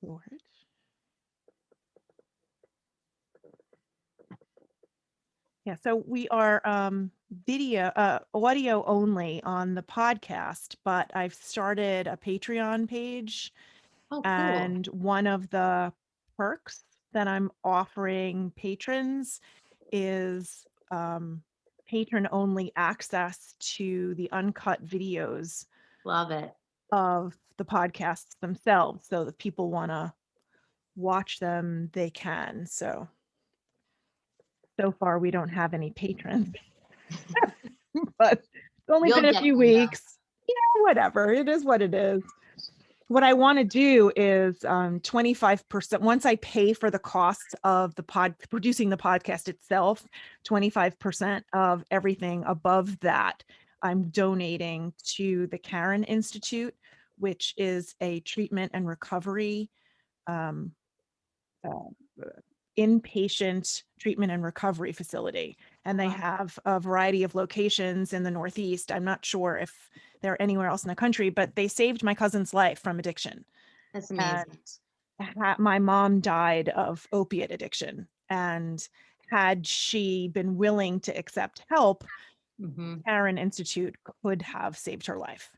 Lord. Yeah, so we are audio only on the podcast, but I've started a Patreon page, Oh, cool. and one of the perks that I'm offering patrons is patron only access to the uncut videos Love it. of the podcasts themselves. So if people want to watch them, they can. So far we don't have any patrons, but it's only been You'll a get few them though. weeks. Yeah, whatever. It is what it is. What I want to do is 25%. Once I pay for the costs of the producing the podcast itself, 25% of everything above that, I'm donating to the Karen Institute, which is a treatment and recovery um, uh, inpatient treatment and recovery facility. And they Wow. have a variety of locations in the Northeast. I'm not sure if they're anywhere else in the country, but they saved my cousin's life from addiction. That's And amazing. my mom died of opiate addiction. And had she been willing to accept help, Mm-hmm. Karen Institute could have saved her life.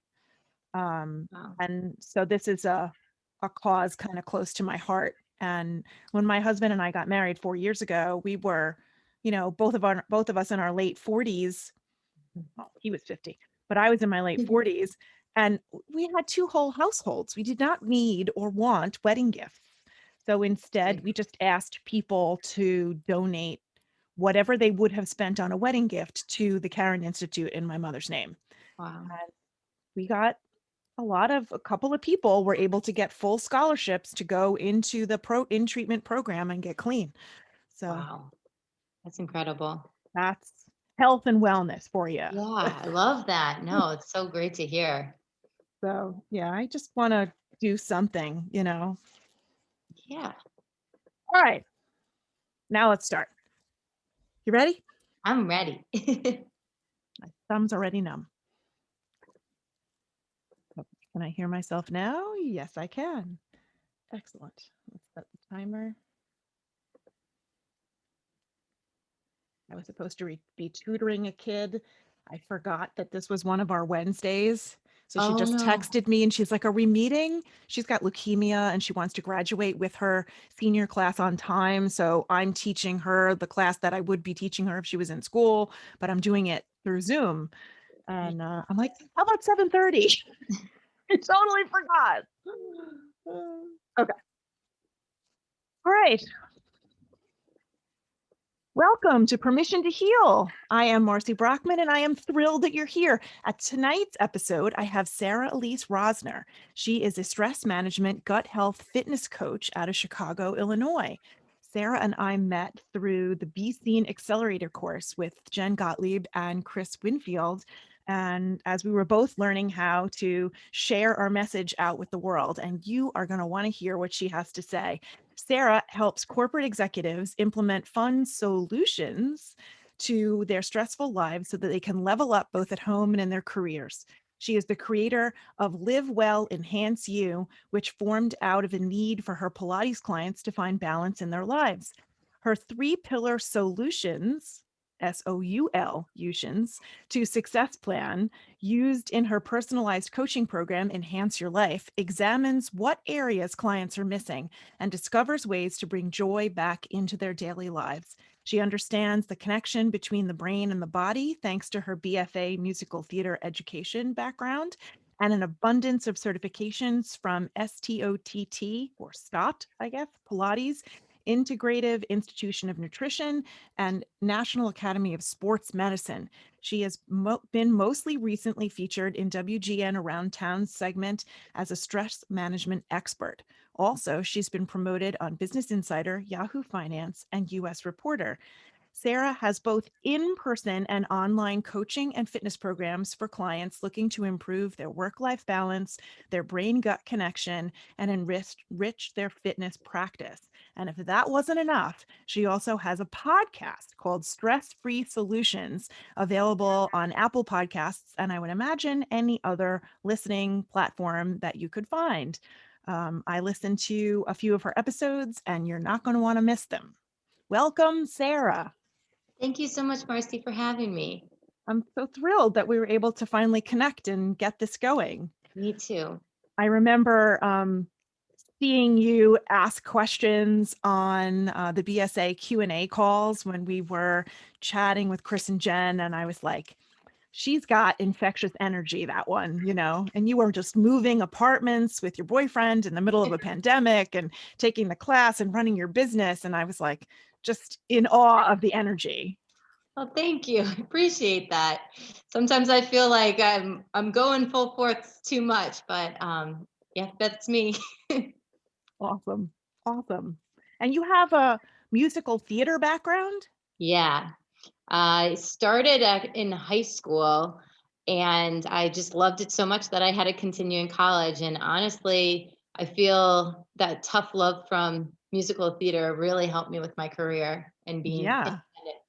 Um, Wow. and so this is a cause kind of close to my heart. And when my husband and I got married 4 years ago, we were, both of us in our late 40s. Well, he was 50, but I was in my late 40s, and we had two whole households. We did not need or want wedding gifts. So instead, we just asked people to donate whatever they would have spent on a wedding gift to the Karen Institute in my mother's name. Wow. And we got a couple of people were able to get full scholarships to go into the in treatment program and get clean. So Wow. That's incredible. that's health and wellness for you. Yeah, I love that. No, it's so great to hear. So yeah, I just want to do something. Yeah, All right, now let's start. You ready? I'm ready. My thumb's already numb. Oh, can I hear myself now? Yes, I can. Excellent. Let's set the timer. I was supposed to be tutoring a kid. I forgot that this was one of our Wednesdays. So she Oh just no. texted me and she's like, "Are we meeting?" She's got leukemia and she wants to graduate with her senior class on time. So I'm teaching her the class that I would be teaching her if she was in school, but I'm doing it through Zoom. And I'm like, "How about 7:30?" I totally forgot. Okay. All right. Welcome to Permission to Heal. I am Marcy Brockman, and I am thrilled that you're here. At tonight's episode, I have Sarah Alysse Rosner. She is a stress management gut health fitness coach out of Chicago, Illinois. Sarah and I met through the Be Seen Accelerator course with Jen Gottlieb and Chris Winfield. And as we were both learning how to share our message out with the world, and you are going to want to hear what she has to say. Sarah helps corporate executives implement fun solutions to their stressful lives so that they can level up both at home and in their careers. She is the creator of Live Well, Enhance You, which formed out of a need for her Pilates clients to find balance in their lives. Her three-pillar solutions, SOULutions, to success plan used in her personalized coaching program, Enhance Your Life, examines what areas clients are missing and discovers ways to bring joy back into their daily lives. She understands the connection between the brain and the body thanks to her BFA Musical Theater education background and an abundance of certifications from STOTT, or STOTT, I guess, Pilates, Integrative Institute of Nutrition, and National Academy of Sports Medicine. She has been mostly recently featured in WGN Around Town segment as a stress management expert. Also, she's been promoted on Business Insider, Yahoo Finance, and US Reporter. Sarah has both in-person and online coaching and fitness programs for clients looking to improve their work-life balance, their brain-gut connection, and enrich their fitness practice. And if that wasn't enough, she also has a podcast called Stress Free Solutions, available on Apple Podcasts, and I would imagine any other listening platform that you could find. I listened to a few of her episodes, and you're not going to want to miss them. Welcome, Sarah. Thank you so much, Marcy, for having me. I'm so thrilled that we were able to finally connect and get this going. Me too. I remember seeing you ask questions on the BSA Q&A calls when we were chatting with Chris and Jen, and I was like, she's got infectious energy, that one, and you were just moving apartments with your boyfriend in the middle of a pandemic and taking the class and running your business. And I was like, just in awe of the energy. Well, thank you. I appreciate that. Sometimes I feel like I'm going full force too much, but yeah, that's me. Awesome. Awesome. And you have a musical theater background? Yeah. I started in high school and I just loved it so much that I had to continue in college. And honestly, I feel that tough love from musical theater really helped me with my career and being Yeah. independent.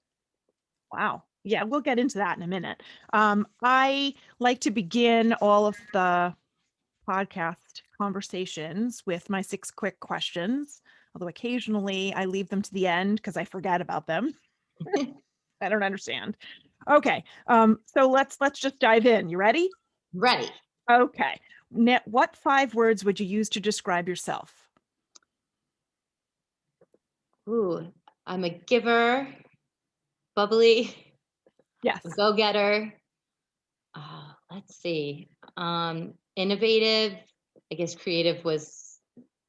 Wow. Yeah, we'll get into that in a minute. I like to begin all of the podcast conversations with my 6 quick questions, although occasionally I leave them to the end because I forget about them. I don't understand. Okay, so let's just dive in. You ready? Ready. Okay. Now, what 5 words would you use to describe yourself? Ooh, I'm a giver, bubbly, a Yes. go-getter. Let's see. Innovative. I guess creative was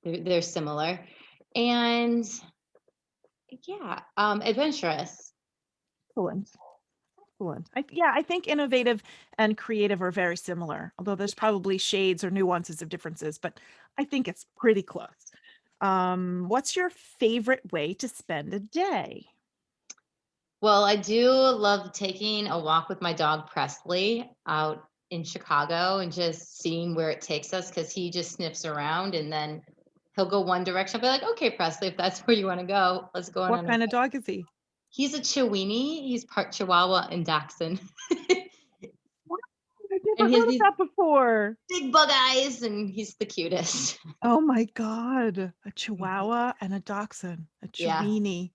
they're similar, and yeah, adventurous. Excellent. Excellent. I think innovative and creative are very similar, although there's probably shades or nuances of differences, but I think it's pretty close. What's your favorite way to spend a day? Well, I do love taking a walk with my dog Presley out in Chicago and just seeing where it takes us because he just sniffs around and then he'll go one direction. I'll be like, okay, Presley, if that's where you want to go, let's go on What our kind of way. dog is he? He's a Chiweenie. He's part Chihuahua and Dachshund. Wow, I've never And he has heard of these that before. big bug eyes and he's the cutest. Oh my God. A Mhm. Chihuahua and a Dachshund, a Yeah. Chiweenie.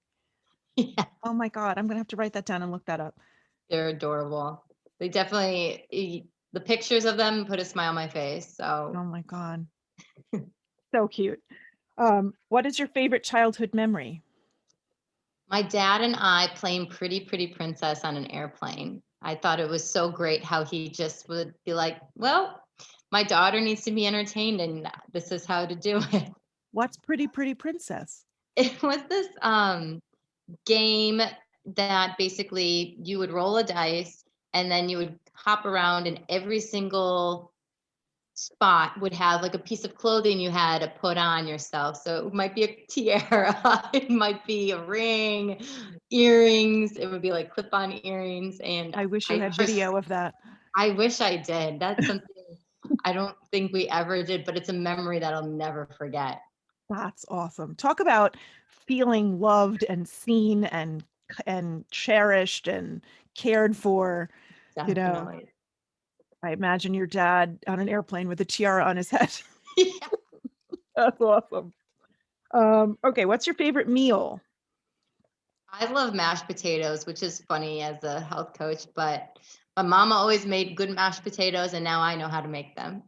Yeah. Oh my God. I'm gonna have to write that down and look that up. They're adorable. They definitely, the pictures of them put a smile on my face. So Oh my God. So cute. What is your favorite childhood memory? my dad and I playing Pretty Princess on an airplane. I thought it was so great how he just would be like, well, my daughter needs to be entertained and this is how to do it. What's Pretty Princess? It was this game that basically you would roll a dice and then you would hop around and every single spot would have like a piece of clothing you had to put on yourself. So it might be a tiara, it might be a ring, earrings, it would be like clip-on earrings. And I wish you I had just video of that. I wish I did. That's something I don't think we ever did, but it's a memory that I'll never forget. That's awesome. Talk about feeling loved and seen and cherished and cared for, you know. Definitely. I imagine your dad on an airplane with a tiara on his head. Yeah. That's awesome. Okay, what's your favorite meal? I love mashed potatoes, which is funny as a health coach, but my mama always made good mashed potatoes and now I know how to make them.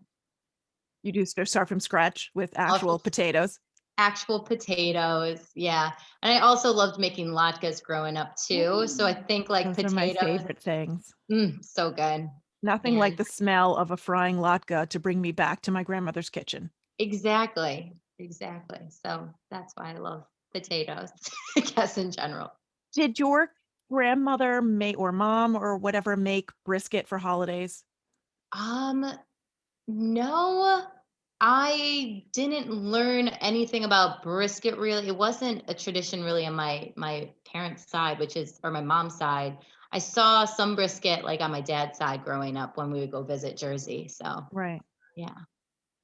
You do start from scratch with Also actual potatoes. actual potatoes, yeah. And I also loved making latkes growing up too. So I Mm. think like Those are my potatoes, favorite things. so good. Nothing like And the smell of a frying latke to bring me back to my grandmother's kitchen. exactly, exactly. So that's why I love potatoes, I guess in general. Did your grandmother make or mom or whatever make brisket for holidays? Um, no, I didn't learn anything about brisket really. It wasn't a tradition really on my parents' side, which is or my mom's side. I saw some brisket like on my dad's side growing up when we would go visit Jersey. So Right. yeah.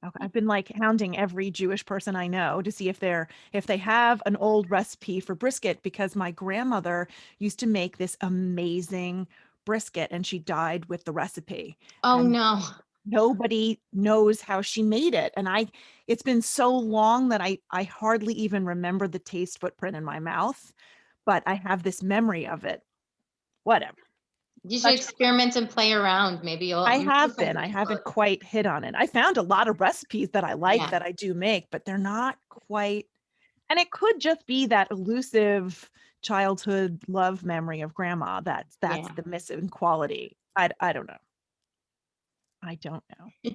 Okay. I've been like hounding every Jewish person I know to see if they have an old recipe for brisket because my grandmother used to make this amazing brisket and she died with the recipe. Oh And no. Nobody knows how she made it. And it's been so long that I hardly even remember the taste footprint in my mouth, but I have this memory of it. Whatever. You should Such experiment and play around. Maybe I you'll have find been. what I you haven't like. quite hit on it. I found a lot of recipes that I like Yeah, that I do make, but they're not quite, and it could just be that elusive childhood love memory of grandma that's yeah. the missing quality. I don't know. I don't know.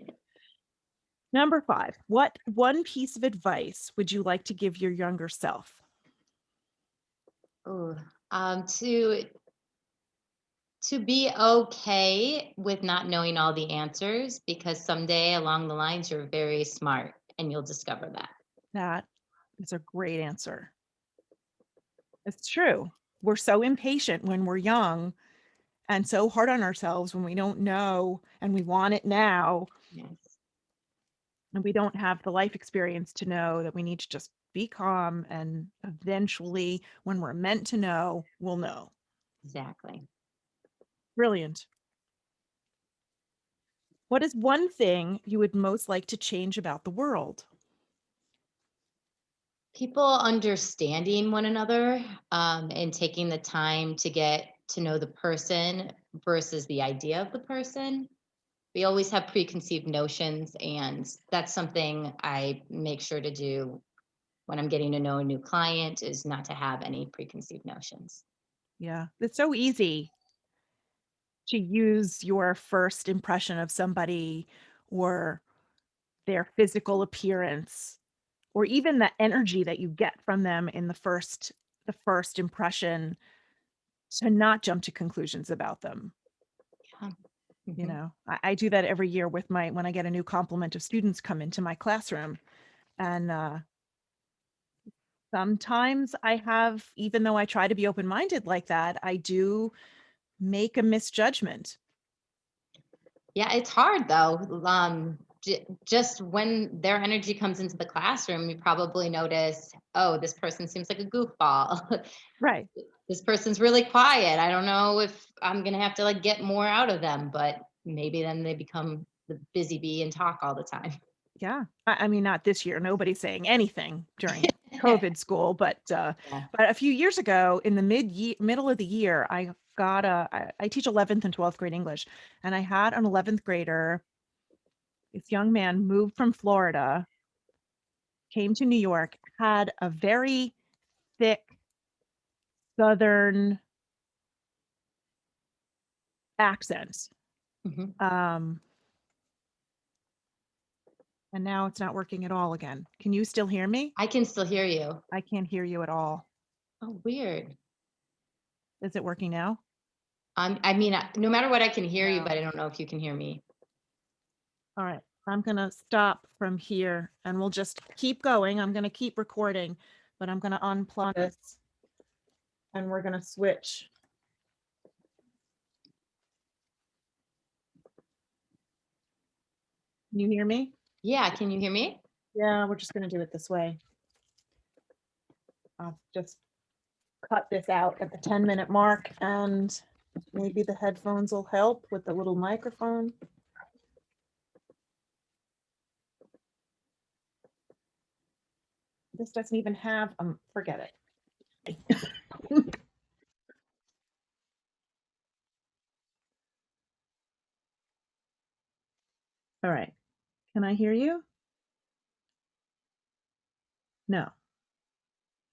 Number 5. What one piece of advice would you like to give your younger self? Ooh, to be okay with not knowing all the answers, because someday along the lines you're very smart and you'll discover that. That is a great answer. It's true. We're so impatient when we're young and so hard on ourselves when we don't know and we want it now, Yes, and we don't have the life experience to know that we need to just be calm, and eventually when we're meant to know, we'll know. exactly. Brilliant. What is one thing you would most like to change about the world? People understanding one another, and taking the time to get to know the person versus the idea of the person. We always have preconceived notions, and that's something I make sure to do when I'm getting to know a new client, is not to have any preconceived notions. Yeah, it's so easy to use your first impression of somebody or their physical appearance or even the energy that you get from them in the first impression to not jump to conclusions about them. Yeah. You Mhm. know, I do that every year with when I get a new complement of students come into my classroom. And sometimes I have, even though I try to be open-minded like that, I do make a misjudgment. Yeah, it's hard though. Just when their energy comes into the classroom, you probably notice, oh, this person seems like a goofball. Right. This person's really quiet. I don't know if I'm gonna have to like get more out of them, but maybe then they become the busy bee and talk all the time. Yeah. I mean, not this year. Nobody's saying anything during COVID school, Yeah. but a few years ago in the middle of the year, I teach 11th and 12th grade English, and I had an 11th grader. This young man moved from Florida, came to New York, had a very thick Southern accent. Mhm. Um, and now it's not working at all again. Can you still hear me? I can still hear you. I can't hear you at all. Oh, weird. Is it working now? I mean, no matter what, I can hear you, No. but I don't know if you can hear me. All right. I'm going to stop from here and we'll just keep going. I'm going to keep recording, but I'm going to unplug this and we're going to switch. Can you hear me? Yeah, can you hear me? Yeah, we're just going to do it this way. I'll just cut this out at the 10-minute mark and maybe the headphones will help with the little microphone. This doesn't even have, forget it. All right. Can I hear you? No.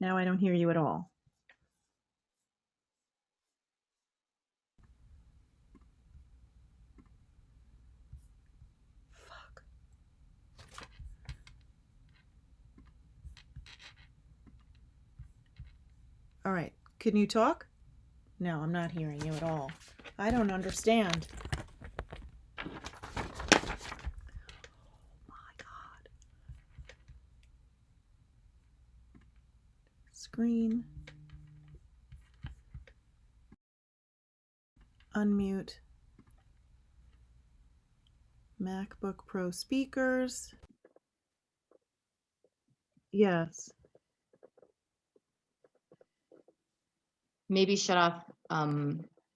Now I don't hear you at all. Fuck. All right. Can you talk? No, I'm not hearing you at all. I don't understand. My God. Screen. Unmute. MacBook Pro speakers. Yes. Maybe shut off.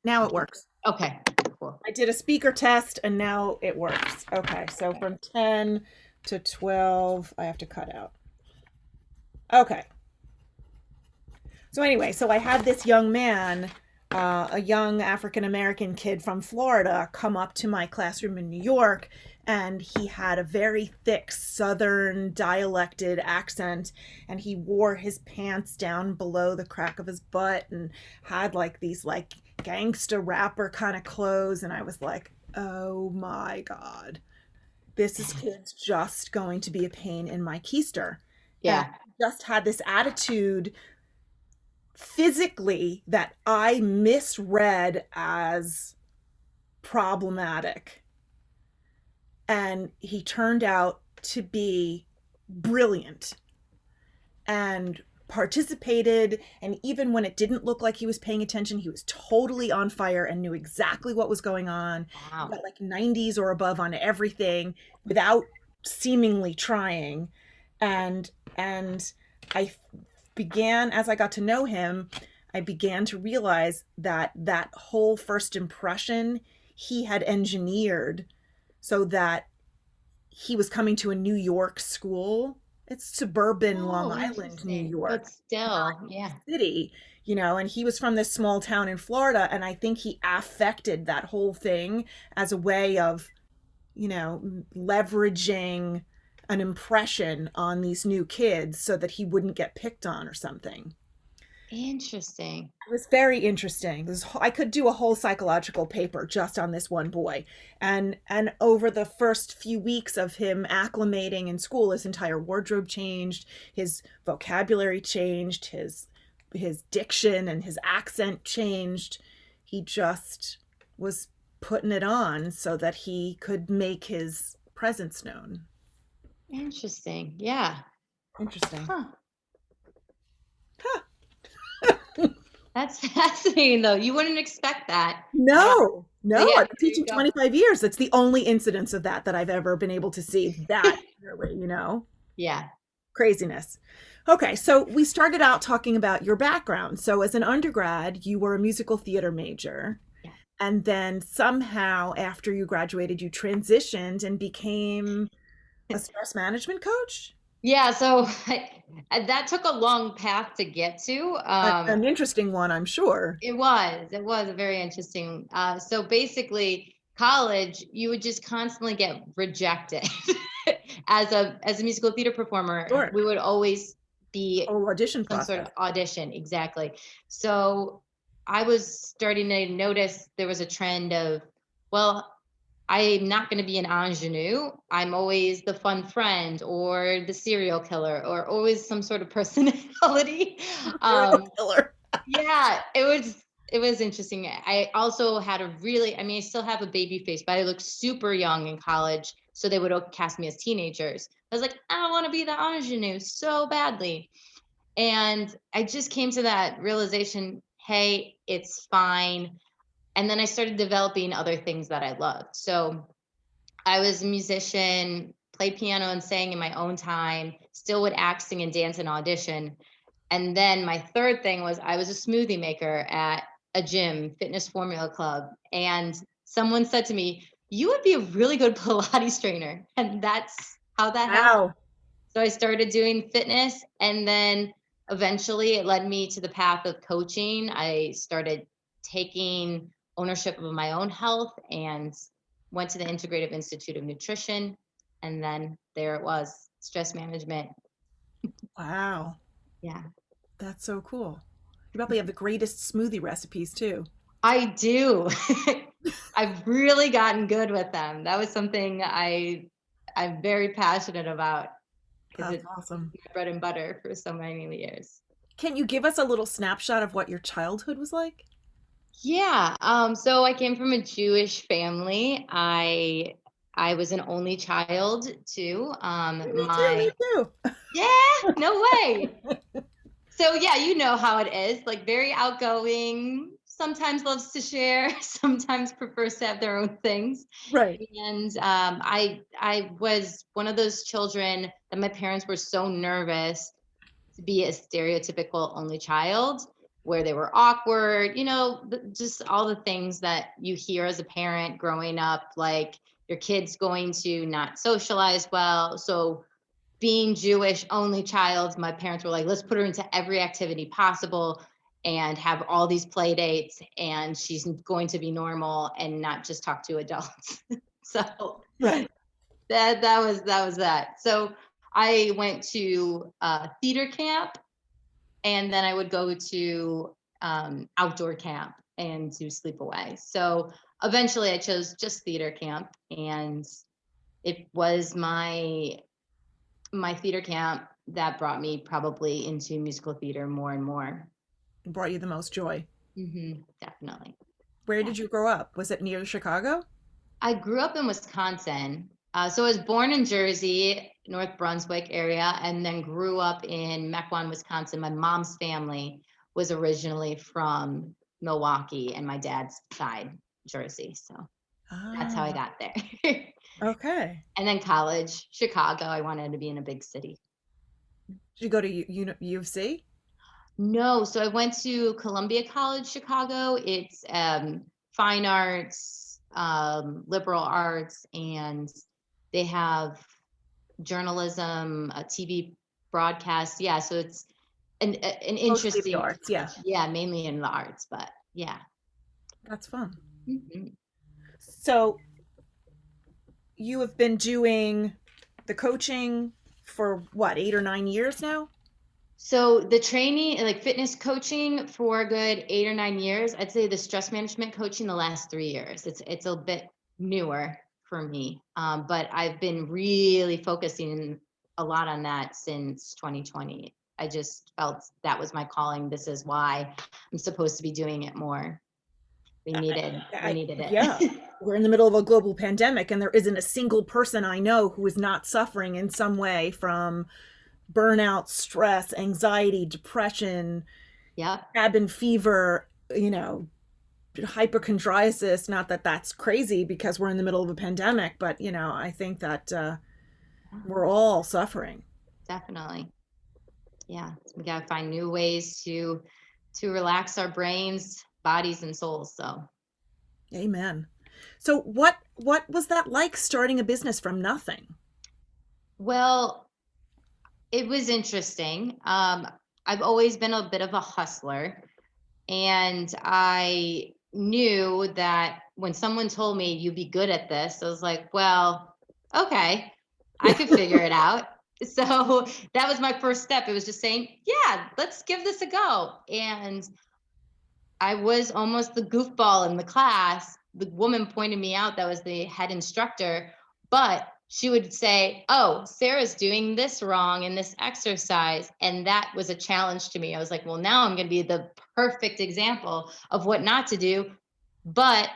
Now it works. Okay, cool. cool. I did a speaker test and now it works. Okay, so Okay. from 10 to 12, I have to cut out. Okay. So anyway, so I had this young man, a young African American kid from Florida, come up to my classroom in New York, and he had a very thick Southern dialected accent, and he wore his pants down below the crack of his butt, and had like these like gangsta rapper kind of clothes, and I was like, oh my God, this kid's just going to be a pain in my keister. And Yeah. just had this attitude physically that I misread as problematic. And he turned out to be brilliant and participated. And even when it didn't look like he was paying attention, he was totally on fire and knew exactly what was going on. He Wow. got like 90s or above on everything without seemingly trying. And I began, as I got to know him, I began to realize that that whole first impression he had engineered so that he was coming to a New York school. It's suburban Long Oh, Island, New interesting. But York, still, yeah. city, and he was from this small town in Florida. And I think he affected that whole thing as a way of, leveraging an impression on these new kids so that he wouldn't get picked on or something. Interesting. It was very interesting. I could do a whole psychological paper just on this one boy. And over the first few weeks of him acclimating in school, his entire wardrobe changed, his vocabulary changed, his diction and his accent changed. He just was putting it on so that he could make his presence known. Interesting. Yeah. Interesting. Huh. Huh. That's fascinating, though. You wouldn't expect that. No, So no, yeah, I've been there you teaching go. 25 years. It's the only incidence of that I've ever been able to see that clearly. Yeah. Craziness. Okay, so we started out talking about your background. So as an undergrad, you were a musical theater major. Yeah. And then somehow after you graduated, you transitioned and became a stress management coach? Yeah. So that took a long path to get to. An interesting one, I'm sure. It was a very interesting. So basically, college, you would just constantly get rejected. As a musical theater performer, Sure. we would always be Whole audition some sort process. of audition, exactly. So I was starting to notice there was a trend of, well, I'm not going to be an ingenue. I'm always the fun friend or the serial killer or always some sort of personality. Serial Um, killer. yeah, it was interesting. I also had a really, I mean, I still have a baby face, but I looked super young in college. So they would cast me as teenagers. I was like, I don't want to be the ingenue so badly. And I just came to that realization, hey, it's fine. And then I started developing other things that I loved. So I was a musician, played piano and sang in my own time, still would act, sing, and dance and audition. And then my third thing was I was a smoothie maker at a gym, fitness formula club. And someone said to me, you would be a really good Pilates trainer. And that's how that happened. Wow. So I started doing fitness, and then eventually it led me to the path of coaching. I started taking ownership of my own health and went to the Integrative Institute of Nutrition. And then there it was, stress management. Wow. Yeah, That's so cool. You probably have the greatest smoothie recipes too. I do. I've really gotten good with them. That was something I'm very passionate about because That's it's awesome. my bread and butter for so many years. Can you give us a little snapshot of what your childhood was like? Yeah. So I came from a Jewish family. I was an only child too. Me too, me too. Yeah, no way. So yeah, you know how it is. Like very outgoing, sometimes loves to share, sometimes prefers to have their own things. Right. And I was one of those children that my parents were so nervous to be a stereotypical only child. where they were awkward, just all the things that you hear as a parent growing up, like your kid's going to not socialize well. So being Jewish only child, my parents were like, let's put her into every activity possible and have all these play dates, and she's going to be normal and not just talk to adults. So Right. that was that. So I went to theater camp, and then I would go to outdoor camp and do sleepaway. So eventually I chose just theater camp, and it was my theater camp that brought me probably into musical theater more and more. Brought you the most joy. Definitely. Where Yeah. did you grow up? Was it near Chicago? I grew up in Wisconsin. So I was born in Jersey, North Brunswick area, and then grew up in Mequon, Wisconsin. My mom's family was originally from Milwaukee, and my dad's side, Jersey. So that's how I Ah, got there. okay. And then college, Chicago. I wanted to be in a big city. Did you go to U of C? No, so I went to Columbia College, Chicago. It's fine arts, liberal arts, and they have journalism, a TV broadcast. Yeah, so it's an Mostly the interesting, arts, yeah. yeah, mainly in the arts, but yeah. That's fun. Mhm. So you have been doing the coaching for what, 8 or 9 years now? So the training, like fitness coaching for a good 8 or 9 years. I'd say the stress management coaching the last 3 years. It's a bit newer for me, but I've been really focusing a lot on that since 2020. I just felt that was my calling. This is why I'm supposed to be doing it more. We I, needed we needed yeah, it. we're in the middle of a global pandemic, and there isn't a single person I know who is not suffering in some way from burnout, stress, anxiety, depression, Yep. cabin fever, hypochondriasis. Not that that's crazy because we're in the middle of a pandemic, but I think that we're all suffering. Definitely. Yeah. We gotta find new ways to relax our brains, bodies, and souls. So Amen. So what was that like starting a business from nothing? well, it was interesting. I've always been a bit of a hustler, and I knew that when someone told me you'd be good at this, I was like, well, okay, I could figure it out. So that was my first step. It was just saying, yeah, let's give this a go. And I was almost the goofball in the class. The woman pointed me out, that was the head instructor, but she would say, oh, Sarah's doing this wrong in this exercise. And that was a challenge to me. I was like, well, now I'm going to be the perfect example of what not to do, but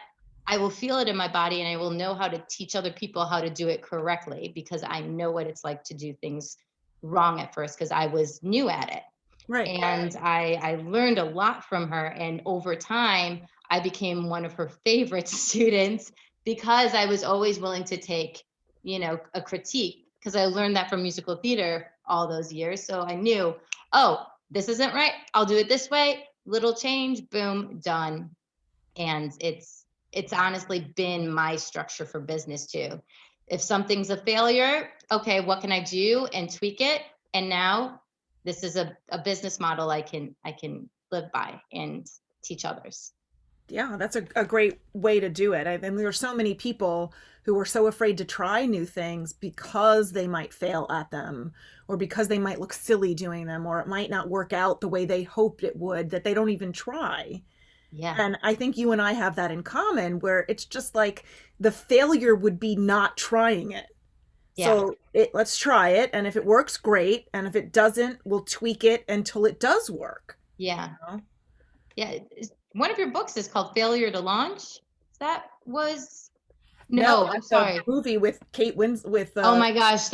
I will feel it in my body, and I will know how to teach other people how to do it correctly, because I know what it's like to do things wrong at first, because I was new at it. Right. And I learned a lot from her, and over time I became one of her favorite students, because I was always willing to take a critique, because I learned that from musical theater all those years. So I knew, oh, this isn't right, I'll do it this way, little change, boom, done. And it's honestly been my structure for business too. If something's a failure, okay, what can I do and tweak it? And now this is a business model I can live by and teach others. Yeah, that's a great way to do it. And there are so many people who are so afraid to try new things because they might fail at them, or because they might look silly doing them, or it might not work out the way they hoped it would, that they don't even try. Yeah. And I think you and I have that in common, where it's just like the failure would be not trying it. Yeah. So let's try it. And if it works, great. And if it doesn't, we'll tweak it until it does work. Yeah. You know? Yeah. One of your books is called Failure to Launch. That was No, no, I'm that's a sorry. movie with Kate Wins with Oh my gosh,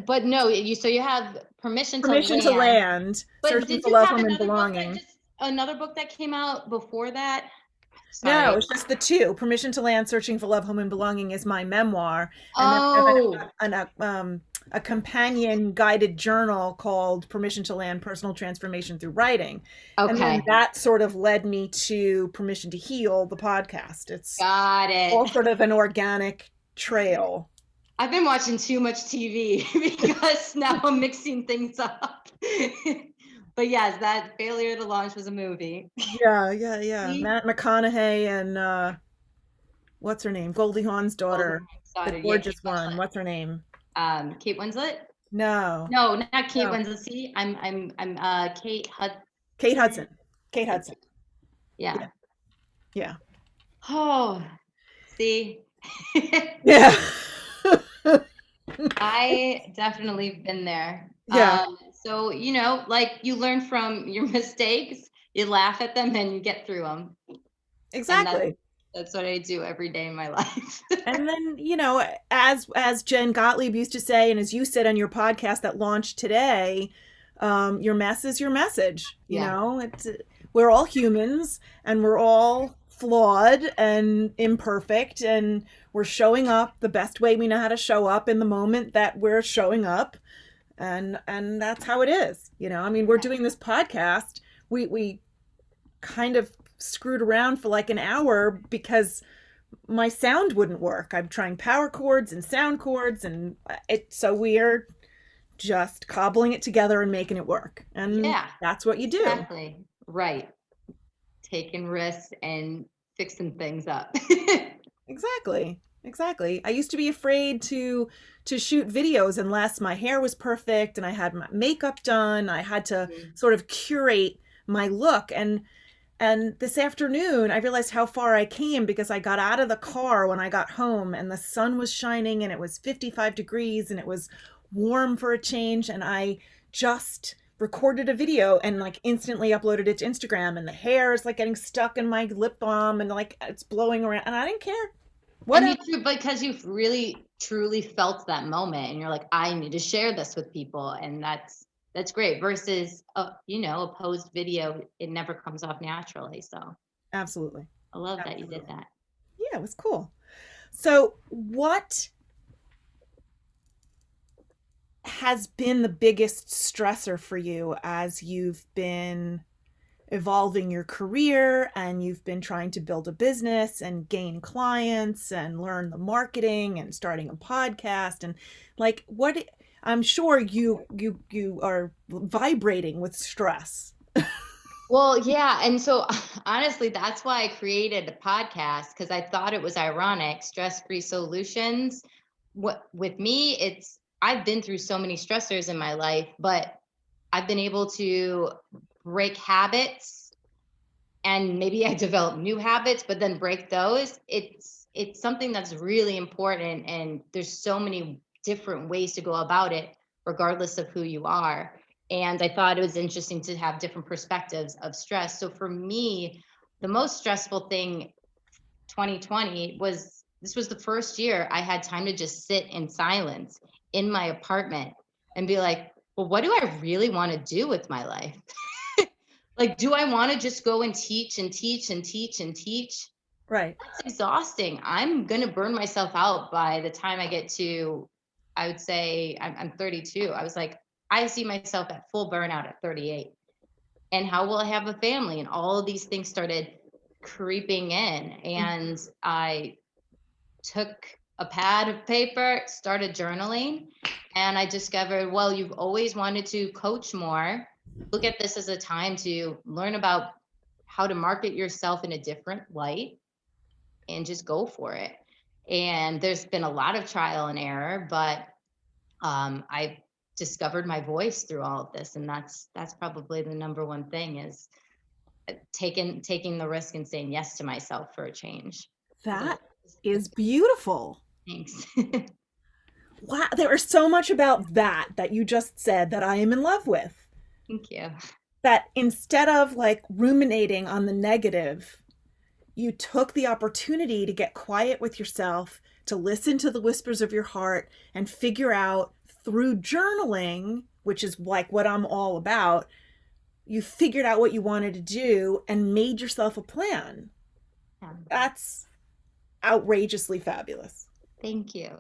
but no, you have Permission to Permission to Land. Land, But Searching did for you Love, have Home, and Belonging. another book that came out before that? No, Sorry. it's just the two. Permission to Land, Searching for Love, Home, and Belonging is my memoir. And then I have Oh, a companion guided journal called Permission to Land, Personal Transformation Through Writing. And then okay. that sort of led me to Permission to Heal, the podcast. It's Got all it. sort of an organic trail. I've been watching too much TV because now I'm mixing things up. But yes, that Failure to Launch was a movie. Yeah, yeah, yeah. See? Matt McConaughey and what's her name? Goldie Hawn's Golden daughter, the Daughter. Yeah, Kate gorgeous one. Winslet. What's her name? Kate Winslet? No, No, not Kate no. Winslet. See, I'm Kate Hudson. Kate Hudson. Kate Thank Hudson. you. Yeah. Yeah, yeah, Oh, see. yeah. I definitely been there. Yeah, So, like you learn from your mistakes, you laugh at them and you get through them. And exactly. that's what I do every day in my life. And then, as Jen Gottlieb used to say, and as you said on your podcast that launched today, your mess is your message. Yeah. We're all humans and we're all flawed and imperfect, and we're showing up the best way we know how to show up in the moment that we're showing up, and that's how it is. I mean, we're doing this podcast. We kind of screwed around for like an hour because my sound wouldn't work. I'm trying power chords and sound chords, and so we're just cobbling it together and making it work. And Yeah, that's what you do. exactly. Right. Taking risks and fixing things up. Exactly. Exactly. I used to be afraid to shoot videos unless my hair was perfect and I had my makeup done. I had to Mhm. sort of curate my look, and this afternoon I realized how far I came because I got out of the car when I got home and the sun was shining and it was 55 degrees and it was warm for a change, and I just recorded a video and like instantly uploaded it to Instagram, and the hair is like getting stuck in my lip balm and like it's blowing around and I didn't care. And you Whatever. too, because you've really truly felt that moment and you're like, I need to share this with people. And that's great versus a posed video. It never comes off naturally. So Absolutely. I love that you did Absolutely. that. Yeah, it was cool. So, what has been the biggest stressor for you as you've been evolving your career and you've been trying to build a business and gain clients and learn the marketing and starting a podcast, and like what I'm sure you are vibrating with stress. Well, yeah. And so honestly, that's why I created a podcast because I thought it was ironic. Stress free solutions. What with me, I've been through so many stressors in my life, but I've been able to break habits and maybe I develop new habits, but then break those. It's something that's really important. And there's so many different ways to go about it, regardless of who you are. And I thought it was interesting to have different perspectives of stress. So for me, the most stressful thing 2020 was this was the first year I had time to just sit in silence in my apartment and be like, well, what do I really want to do with my life? Like, do I want to just go and teach and teach and teach and teach? Right. That's exhausting. I'm going to burn myself out by the time I get to, I would say, I'm 32. I was like, I see myself at full burnout at 38. And how will I have a family? And all of these things started creeping in. And I took a pad of paper, started journaling, and I discovered, well, you've always wanted to coach more. Look at this as a time to learn about how to market yourself in a different light and just go for it. And there's been a lot of trial and error, but I discovered my voice through all of this, and that's probably the number one thing is taking the risk and saying yes to myself for a change. That It's is beautiful. thanks. Wow, there is so much about that you just said that I am in love with. Thank you. That instead of like ruminating on the negative, you took the opportunity to get quiet with yourself, to listen to the whispers of your heart, and figure out through journaling, which is like what I'm all about, you figured out what you wanted to do and made yourself a plan. Yeah. That's outrageously fabulous. Thank you.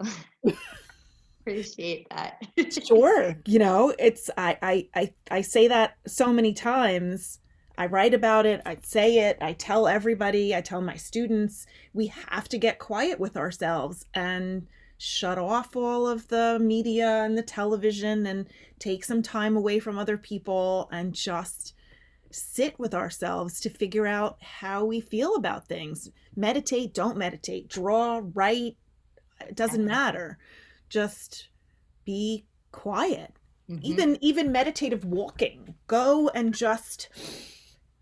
Appreciate that. Sure. It's I say that so many times. I write about it, I say it, I tell everybody, I tell my students, we have to get quiet with ourselves and shut off all of the media and the television and take some time away from other people and just sit with ourselves to figure out how we feel about things. Meditate, don't meditate, draw, write, it doesn't matter. Just be quiet. Mm-hmm. Even meditative walking. Go and just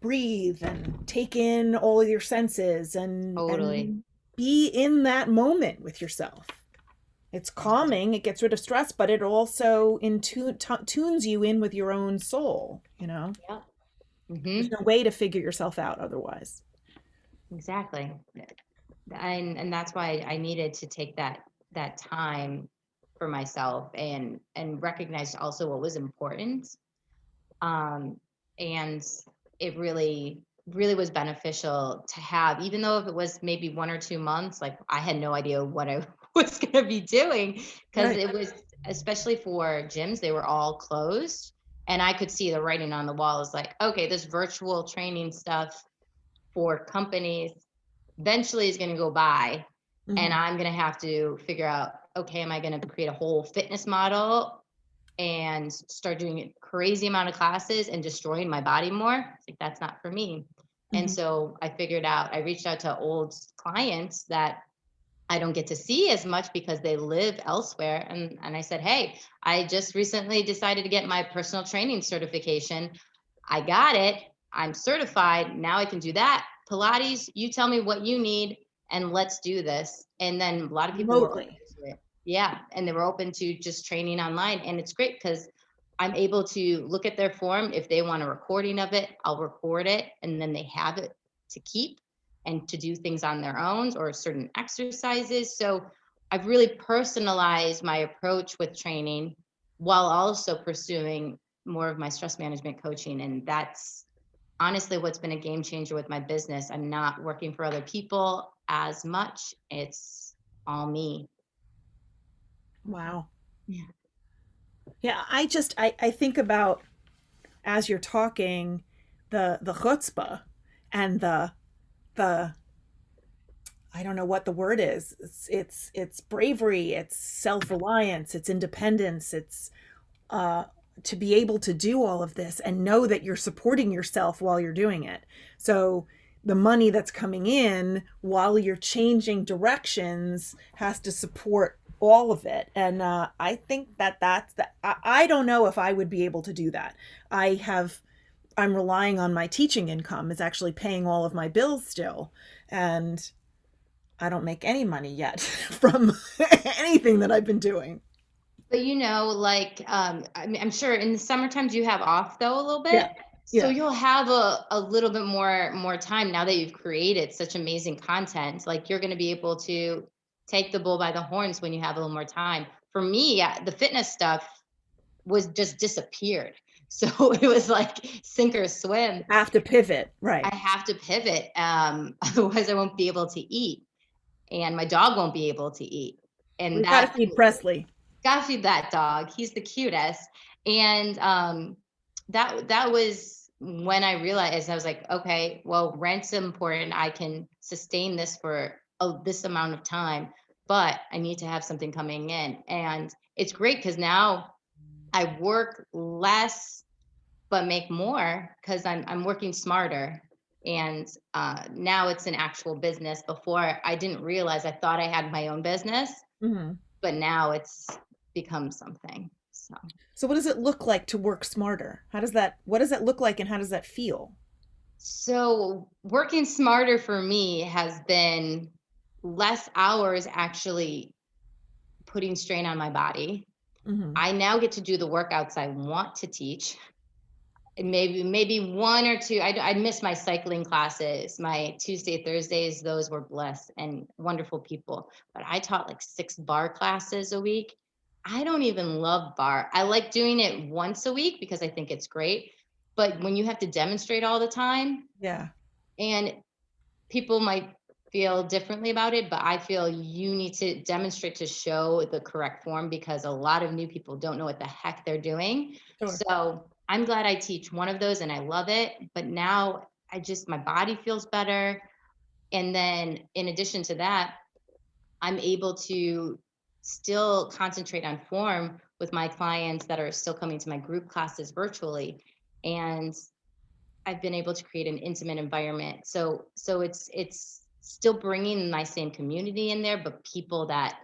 breathe and take in all of your senses Totally. and be in that moment with yourself. It's calming, it gets rid of stress, but it also tunes you in with your own soul. Yeah. There's Mm-hmm. no way to figure yourself out otherwise. Exactly. And that's why I needed to take that time for myself and recognize also what was important. Um, and it really was beneficial to have, even though if it was maybe 1 or 2 months, like I had no idea what I was going to be doing because Right. it was, especially for gyms, they were all closed. And I could see the writing on the wall is like, okay, this virtual training stuff for companies eventually is going to go by. And Mhm. I'm going to have to figure out, okay, am I going to create a whole fitness model and start doing a crazy amount of classes and destroying my body more? It's like, that's not for me. And Mhm. so I reached out to old clients that I don't get to see as much because they live elsewhere. And I said, hey, I just recently decided to get my personal training certification. I got it. I'm certified. Now I can do that. Pilates, you tell me what you need and let's do this. And then a lot of people were open Remotely. to it. Yeah. And they were open to just training online. And it's great because I'm able to look at their form. If they want a recording of it, I'll record it and then they have it to keep and to do things on their own or certain exercises. So I've really personalized my approach with training while also pursuing more of my stress management coaching. And that's honestly what's been a game changer with my business. I'm not working for other people as much. It's all me. Wow. Yeah. Yeah, I think about, as you're talking, the chutzpah and the I don't know what the word is. It's bravery, it's self-reliance, it's independence, it's uh to be able to do all of this and know that you're supporting yourself while you're doing it. So the money that's coming in while you're changing directions has to support all of it. And I think I don't know if I would be able to do that. I'm relying on my teaching income. It's actually paying all of my bills still. And I don't make any money yet from anything that I've been doing. But like I mean, I'm sure in the summer times you have off though a little Yeah. bit. So Yeah. you'll have a little bit more time now that you've created such amazing content. Like you're gonna be able to take the bull by the horns when you have a little more time. For me, the fitness stuff was just disappeared. So it was like sink or swim. Have to pivot. Right. I have to pivot. Otherwise I won't be able to eat. And my dog won't be able to eat. And We've got to that feed Presley. gotta feed that dog. He's the cutest. And that was when I realized I was like, okay, well, rent's important. I can sustain this for this amount of time, but I need to have something coming in. And it's great because now I work less but make more because I'm working smarter. And now it's an actual business. Before I didn't realize I thought I had my own business, Hmm. but now it's become something. So, So what does it look like to work smarter? What does that look like and how does that feel? so working smarter for me has been less hours actually putting strain on my body. Hmm. I now get to do the workouts I want to teach. And maybe one or two. I miss my cycling classes, my Tuesday, Thursdays. Those were blessed and wonderful people. But I taught like 6 bar classes a week. I don't even love bar. I like doing it once a week because I think it's great. But when you have to demonstrate all the time, Yeah. and people might feel differently about it, but I feel you need to demonstrate to show the correct form because a lot of new people don't know what the heck they're doing. Sure. So I'm glad I teach one of those and I love it. But now my body feels better. And then in addition to that, I'm able to still concentrate on form with my clients that are still coming to my group classes virtually. And I've been able to create an intimate environment. So it's still bringing my same community in there, but people that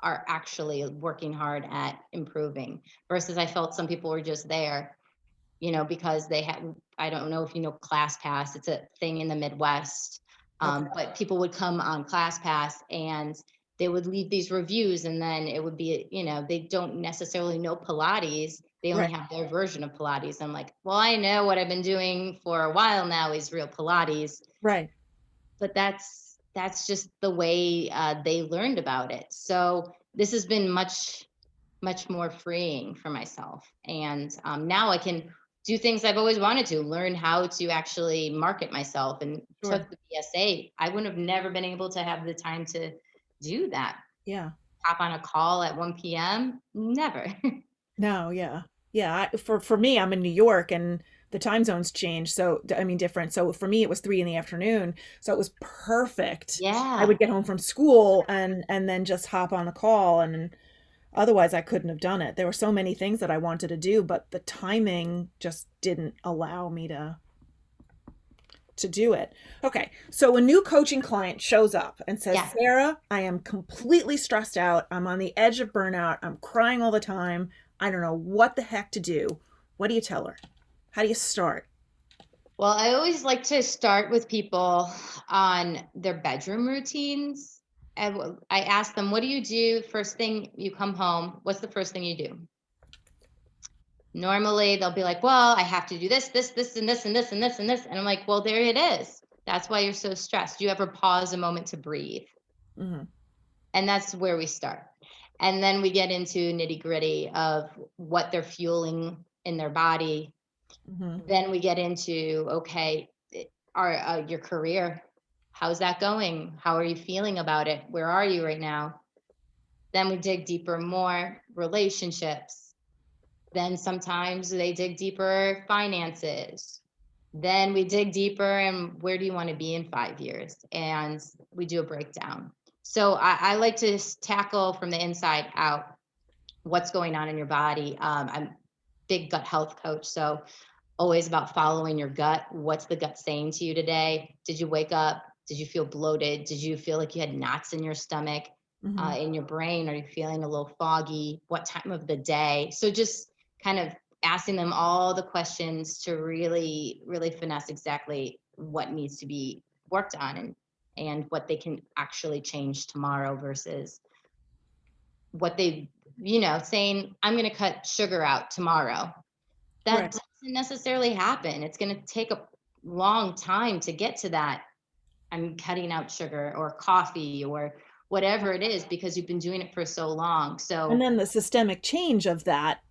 are actually working hard at improving versus I felt some people were just there, because they had, I don't know if you know Class Pass, it's a thing in the Midwest. Okay. But people would come on Class Pass and they would leave these reviews, and then it would be, they don't necessarily know Pilates. They only Right. have their version of Pilates. I'm like, well, I know what I've been doing for a while now is real Pilates, Right. but that's just the way they learned about it. So this has been much more freeing for myself. And now I can do things I've always wanted to learn how to actually market myself and Sure. took the BSA. I wouldn't have never been able to have the time to do that. Yeah. Hop on a call at 1 p.m. Never. No, yeah. Yeah, for me, I'm in New York and the time zones change. So, I mean, different. So for me, it was 3 in the afternoon. So it was perfect. I Yeah. would get home from school and then just hop on the call, and otherwise I couldn't have done it. There were so many things that I wanted to do, but the timing just didn't allow me to do it. Okay. So a new coaching client shows up and says, Yeah. "Sarah, I am completely stressed out. I'm on the edge of burnout. I'm crying all the time. I don't know what the heck to do." What do you tell her? How do you start? Well, I always like to start with people on their bedroom routines. And I ask them, what do you do first thing you come home? What's the first thing you do? Normally, they'll be like, well, I have to do this, and this, and this, and this, and this. And I'm like, well, there it is. That's why you're so stressed. Do you ever pause a moment to breathe? Hmm. And that's where we start. And then we get into nitty gritty of what they're fueling in their body. Hmm. Then we get into, okay, your career, how's that going? How are you feeling about it? Where are you right now? Then we dig deeper, more relationships. Then sometimes they dig deeper, finances. Then we dig deeper and where do you want to be in 5 years? And we do a breakdown. So I like to tackle from the inside out what's going on in your body. I'm a big gut health coach. So always about following your gut. What's the gut saying to you today? Did you wake up? Did you feel bloated? Did you feel like you had knots in your stomach, Hmm. in your brain? Are you feeling a little foggy? What time of the day? So just kind of asking them all the questions to really, really finesse exactly what needs to be worked on and what they can actually change tomorrow versus what they, saying, I'm going to cut sugar out tomorrow. That Right. doesn't necessarily happen. It's going to take a long time to get to that. I'm cutting out sugar or coffee or whatever it is because you've been doing it for so long. And So, then the systemic change of that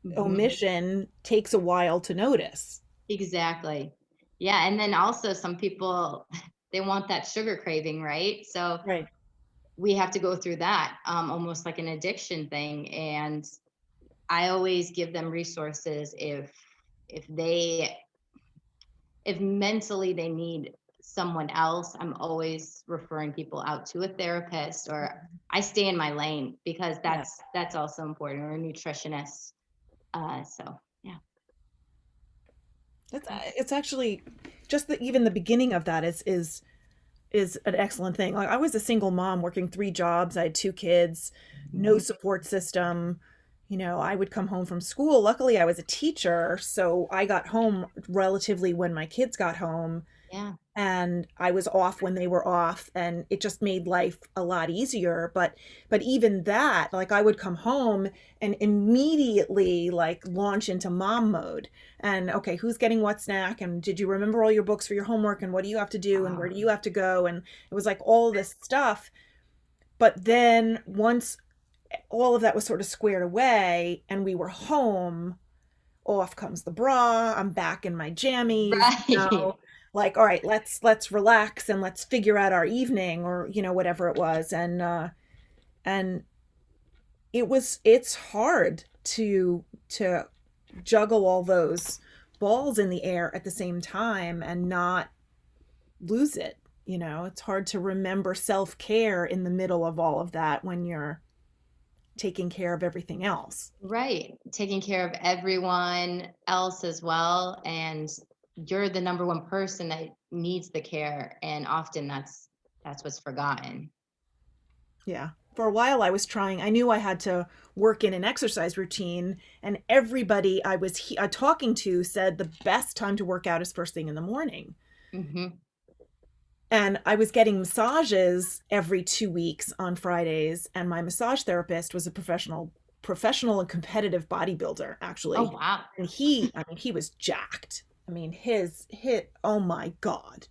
mhm, omission takes a while to notice. exactly. Yeah. And then also, some people, they want that sugar craving, right? So, Right. we have to go through that, almost like an addiction thing. And I always give them resources if they if mentally they need someone else. I'm always referring people out to a therapist, or I stay in my lane because Yeah. that's also important, or a nutritionist. So yeah. It's actually just even the beginning of that is an excellent thing. Like I was a single mom working 3 jobs. I had 2 kids, no Mhm. support system. I would come home from school. Luckily, I was a teacher, so I got home relatively when my kids got home, Yeah. and I was off when they were off, and it just made life a lot easier. But even that, like I would come home and immediately like launch into mom mode. And okay, who's getting what snack? And did you remember all your books for your homework? And what do you have to do? And where do you have to go? And it was like all this stuff. But then once all of that was sort of squared away and we were home, off comes the bra. I'm back in my jammies, Right. like, all right, let's relax and let's figure out our evening, or whatever it was. And it's hard to juggle all those balls in the air at the same time and not lose it. It's hard to remember self-care in the middle of all of that when you're taking care of everything else. Right. Taking care of everyone else as well. And you're the number one person that needs the care. And often that's what's forgotten. Yeah. For a while, I knew I had to work in an exercise routine, and everybody I was talking to said the best time to work out is first thing in the morning. Hmm. And I was getting massages every 2 weeks on Fridays, and my massage therapist was a professional and competitive bodybuilder, Oh, actually. wow. And he was jacked. I mean, his hit, oh my God.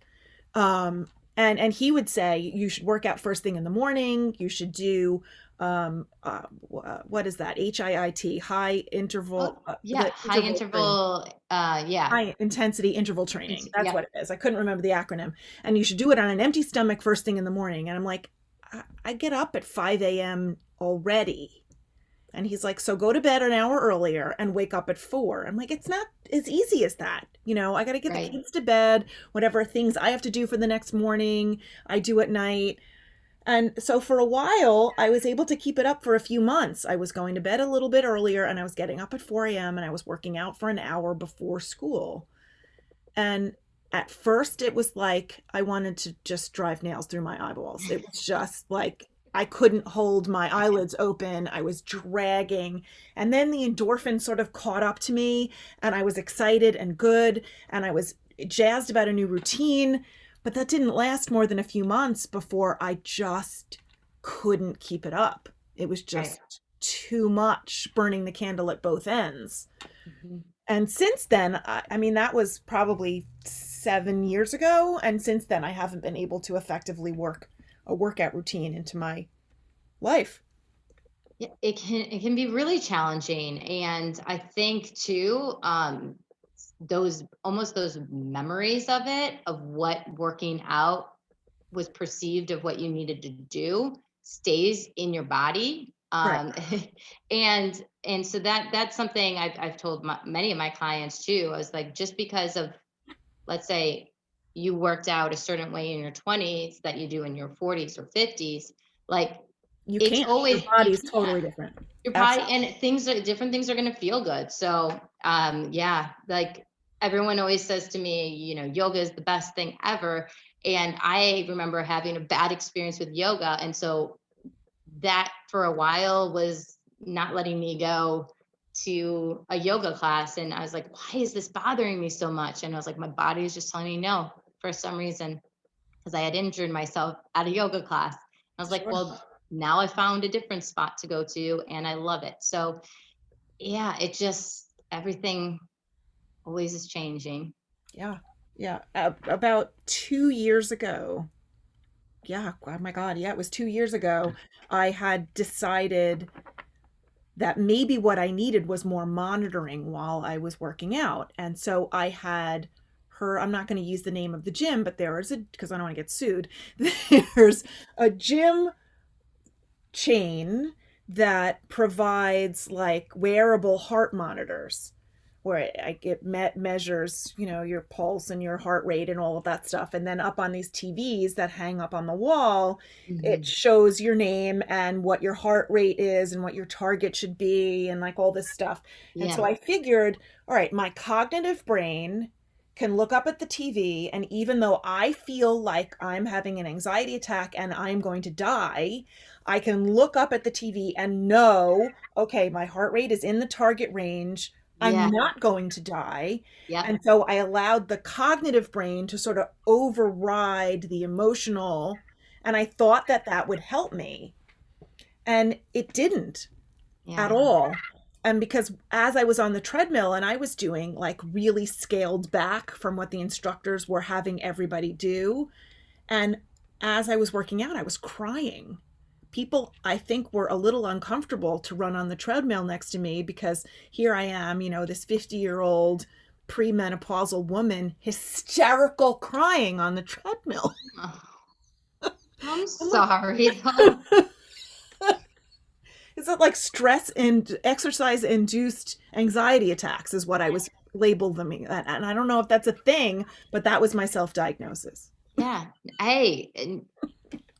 And he would say you should work out first thing in the morning. You should do what is that? HIIT, high Oh, interval, yeah. the High interval training, interval. Yeah. high intensity interval training. That's Yeah. what it is. I couldn't remember the acronym. And you should do it on an empty stomach first thing in the morning. And I'm like, I get up at 5 a.m. already. And he's like, so go to bed an hour earlier and wake up at 4. I'm like, it's not as easy as that. I got to get the Right. kids to bed, whatever things I have to do for the next morning, I do at night. And so for a while, I was able to keep it up for a few months. I was going to bed a little bit earlier, and I was getting up at 4 a.m. and I was working out for an hour before school. And at first, it was like I wanted to just drive nails through my eyeballs. It was just like I couldn't hold my eyelids open. I was dragging. And then the endorphin sort of caught up to me, and I was excited and good, and I was jazzed about a new routine. But that didn't last more than a few months before I just couldn't keep it up. It was Right. just too much, burning the candle at both ends. Mhm. And since then, I mean, that was probably 7 years ago. And since then, I haven't been able to effectively work a workout routine into my life. Yeah, it can be really challenging. And I think too, those memories of it, of what working out was perceived of what you needed to do, stays in your body. Right. And so that's something I've told many of my clients too. I was like, just because of, let's say, you worked out a certain way in your 20s that you do in your 40s or 50s, like, You it's can't. Your always, you body's can't. totally different. Your body, Absolutely. and different things are going to feel good. So yeah, like, everyone always says to me, yoga is the best thing ever. And I remember having a bad experience with yoga, and so that for a while was not letting me go to a yoga class. And I was like, why is this bothering me so much? And I was like, my body is just telling me no for some reason, because I had injured myself at a yoga class. I was like, Sure. well, now I found a different spot to go to and I love it. So yeah, it just, everything always is changing. Yeah. Yeah. About 2 years ago, yeah, oh my God, yeah, it was 2 years ago, I had decided that maybe what I needed was more monitoring while I was working out. And so I had I'm not going to use the name of the gym, but because I don't want to get sued, there's a gym chain that provides like wearable heart monitors where it measures, your pulse and your heart rate and all of that stuff. And then up on these TVs that hang up on the wall, it Mhm. shows your name and what your heart rate is and what your target should be and like all this stuff. And so Yeah. I figured, all right, my cognitive brain can look up at the TV, and even though I feel like I'm having an anxiety attack and I'm going to die, I can look up at the TV and know, okay, my heart rate is in the target range. I'm Yeah. not going to die. Yep. And so I allowed the cognitive brain to sort of override the emotional. And I thought that that would help me. And it didn't at Yeah. all. And because as I was on the treadmill and I was doing like really scaled back from what the instructors were having everybody do, and as I was working out, I was crying. People, I think, were a little uncomfortable to run on the treadmill next to me because here I am, this 50-year-old premenopausal woman hysterical crying on the treadmill. Oh, I'm I'm like, sorry though. is it like stress and exercise induced anxiety attacks is what I was labeled them. And I don't know if that's a thing, but that was my self diagnosis. Yeah. Hey,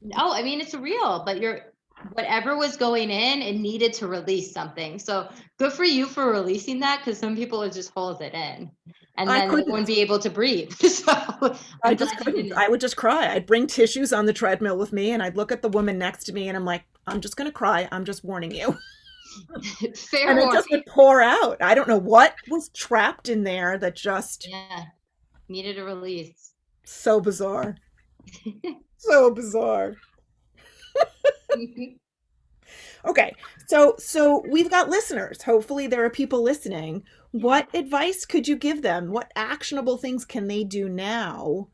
no, I mean, it's real, but whatever was going in, it needed to release something. So good for you for releasing that, because some people would just hold it in and I then they wouldn't couldn't. be able to breathe. So I I'm just glad you couldn't. didn't. I would just cry. I'd bring tissues on the treadmill with me and I'd look at the woman next to me and I'm like, I'm just going to cry. I'm just warning you. Fair And it just warning. would pour out. I don't know what was trapped in there that just Yeah. Needed a release. so bizarre. So bizarre. Okay. So we've got listeners. Hopefully there are people listening. Yeah. What advice could you give them? What actionable things can they do now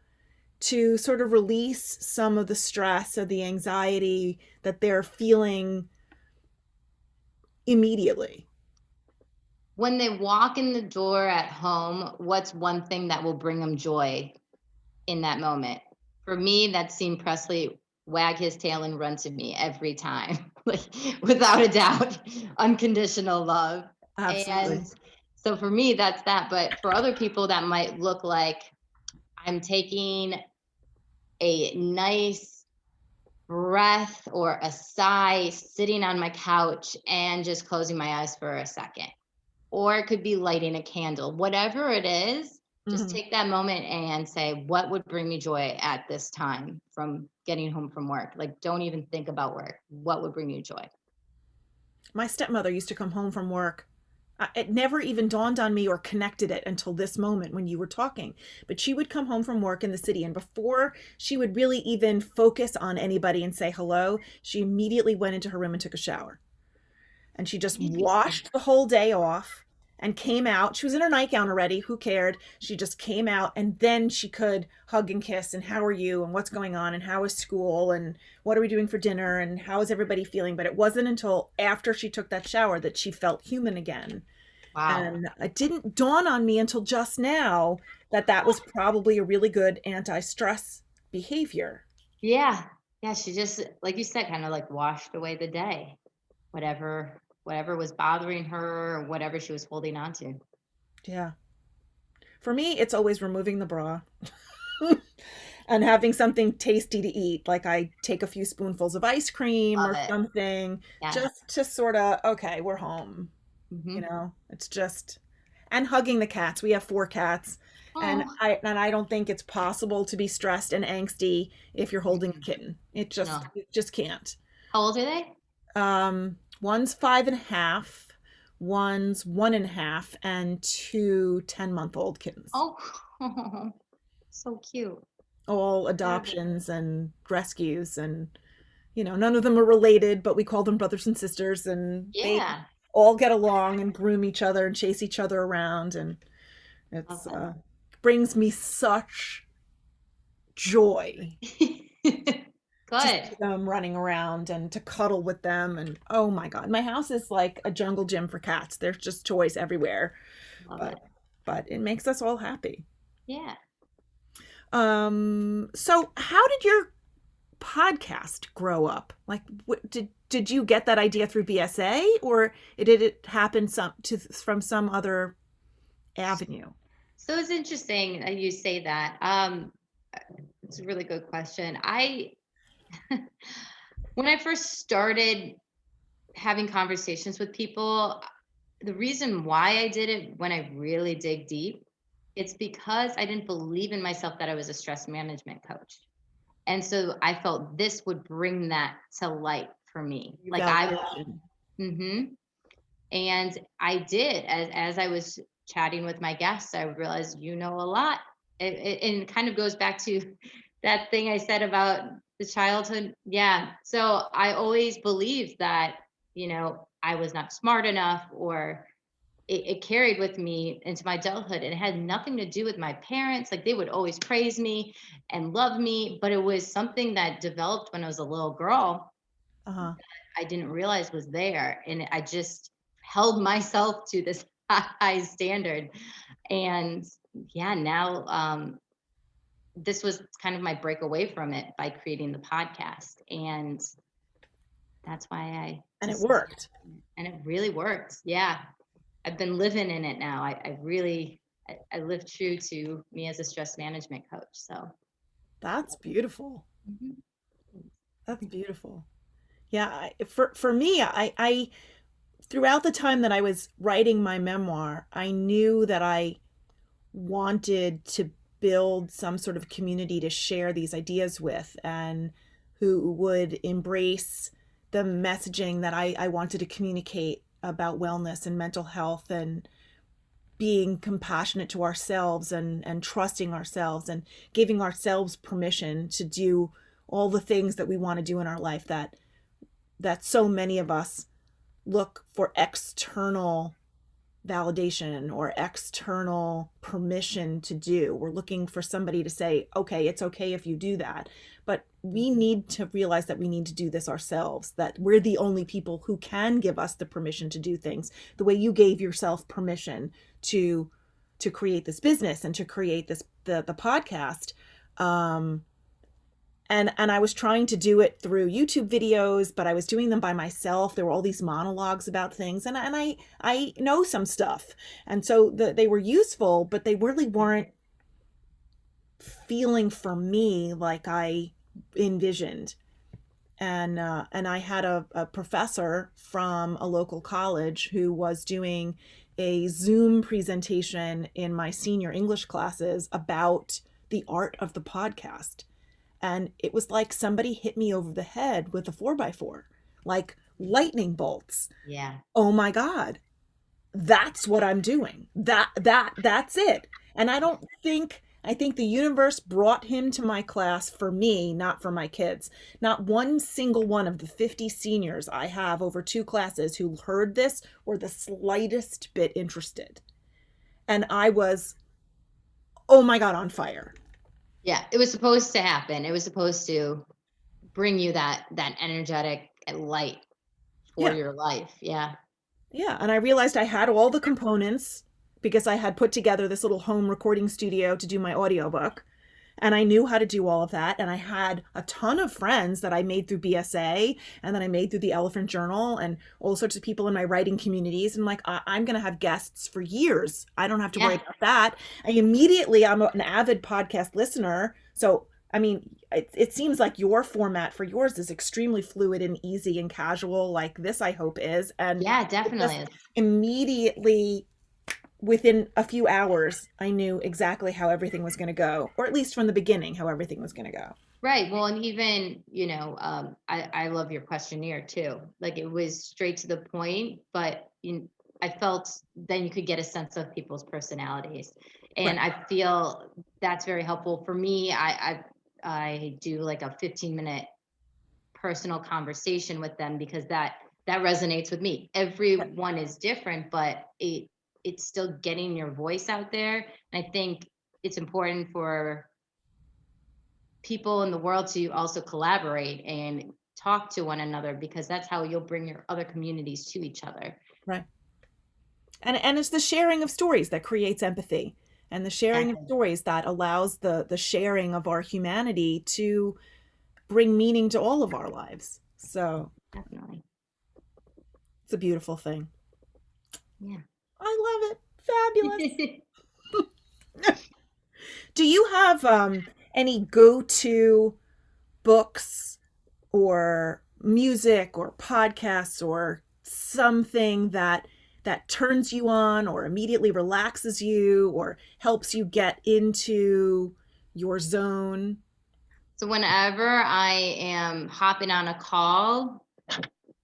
to sort of release some of the stress or the anxiety that they're feeling immediately? When they walk in the door at home, what's one thing that will bring them joy in that moment? For me, that's seeing Presley wag his tail and run to me every time, like without a doubt, unconditional love. Absolutely. And so for me, that's that. But for other people, that might look like I'm taking a nice breath or a sigh, sitting on my couch and just closing my eyes for a second. Or it could be lighting a candle. Whatever it is, just Mhm. take that moment and say, what would bring me joy at this time from getting home from work? Like, don't even think about work. What would bring you joy? My stepmother used to come home from work. It never even dawned on me or connected it until this moment when you were talking. But she would come home from work in the city, and before she would really even focus on anybody and say hello, she immediately went into her room and took a shower. And she just Interesting. washed the whole day off and came out. She was in her nightgown already. Who cared? She just came out and then she could hug and kiss and how are you and what's going on and how is school and what are we doing for dinner and how is everybody feeling? But it wasn't until after she took that shower that she felt human again. Wow. And it didn't dawn on me until just now that that was probably a really good anti-stress behavior. Yeah. Yeah. She just, like you said, kind of like washed away the day, whatever was bothering her or whatever she was holding on to. Yeah. For me, it's always removing the bra. And having something tasty to eat. Like I take a few spoonfuls of ice cream Love or it. something Yes. just to sort of, okay, we're home. Hmm. It's just, and hugging the cats. We have 4 cats. And Oh, I don't think it's possible to be stressed and angsty if you're holding a kitten. no. You just can't. How old are they? One's 5.5, one's 1.5, and 2 10-month-old kittens. Oh, so cute. All Adorable. adoptions and rescues and none of them are related, but we call them brothers and sisters, and they Yeah. all get along and groom each other and chase each other around, and Love it's that. brings me such joy to Good. see them running around and to cuddle with them. And oh my God, my house is like a jungle gym for cats. There's just toys everywhere, Love but it. it makes us all happy. Yeah. So how did your podcast grow up? Like, did you get that idea through BSA, or did it happen from some other avenue? So it's interesting that you say that. It's a really good question. When I first started having conversations with people, the reason why I did it when I really dig deep, it's because I didn't believe in myself that I was a stress management coach. And so I felt this would bring that to light for me. Like I, Validation. mm-hmm. And I did, as I was chatting with my guests, I realized you know a lot. And it kind of goes back to that thing I said about the childhood. Yeah. So I always believed that, I was not smart enough, or it carried with me into my adulthood. And it had nothing to do with my parents. Like they would always praise me and love me, but it was something that developed when I was a little girl. Uh-huh. I didn't realize was there. And I just held myself to this high standard. And yeah, now this was kind of my break away from it by creating the podcast. And that's why I And it decided, worked. and it really worked. Yeah. I've been living in it now. I really, I live true to me as a stress management coach. So, That's beautiful. mhm. That's beautiful. Yeah, for me, I throughout the time that I was writing my memoir, I knew that I wanted to build some sort of community to share these ideas with, and who would embrace the messaging that I wanted to communicate about wellness and mental health, and being compassionate to ourselves, and trusting ourselves, and giving ourselves permission to do all the things that we want to do in our life, that so many of us look for external validation or external permission to do. We're looking for somebody to say, okay, it's okay if you do that. But we need to realize that we need to do this ourselves, that we're the only people who can give us the permission to do things the way you gave yourself permission to create this business and to create the podcast. um and I was trying to do it through YouTube videos, but I was doing them by myself. There were all these monologues about things, and I know some stuff, and so they were useful, but they really weren't feeling for me like I envisioned. And I had a professor from a local college who was doing a Zoom presentation in my senior English classes about the art of the podcast. And it was like somebody hit me over the head with a 4x4, like lightning bolts. Yeah. Oh my God, that's what I'm doing. That's it. And I think the universe brought him to my class for me, not for my kids. Not one single one of the 50 seniors I have over two classes who heard this were the slightest bit interested. And I was, oh my God, on fire. Yeah. It was supposed to happen. It was supposed to bring you that energetic light for Yeah. your life. Yeah. Yeah, and I realized I had all the components because I had put together this little home recording studio to do my audiobook. And I knew how to do all of that. And I had a ton of friends that I made through BSA, and then I made through the Elephant Journal, and all sorts of people in my writing communities. And I'm like, I'm going to have guests for years. I don't have to worry Yeah. about that. I'm an avid podcast listener. So, I mean, it seems like your format for yours is extremely fluid and easy and casual, like this, I hope is. And Yeah, it just definitely. immediately, within a few hours, I knew exactly how everything was going to go, or at least from the beginning, how everything was going to go. Right. Well, and even, I love your questionnaire too. Like it was straight to the point, but I felt then you could get a sense of people's personalities. Right. And I feel that's very helpful for me. I do like a 15-minute personal conversation with them because that resonates with me. Right. Everyone is different, but it's still getting your voice out there. And I think it's important for people in the world to also collaborate and talk to one another because that's how you'll bring your other communities to each other. Right. And it's the sharing of stories that creates empathy, and the sharing of Exactly. stories that allows the sharing of our humanity to bring meaning to all of our lives. So Definitely. it's a beautiful thing. Yeah. I love it. Fabulous. Do you have any go-to books or music or podcasts or something that turns you on or immediately relaxes you or helps you get into your zone? So whenever I am hopping on a call,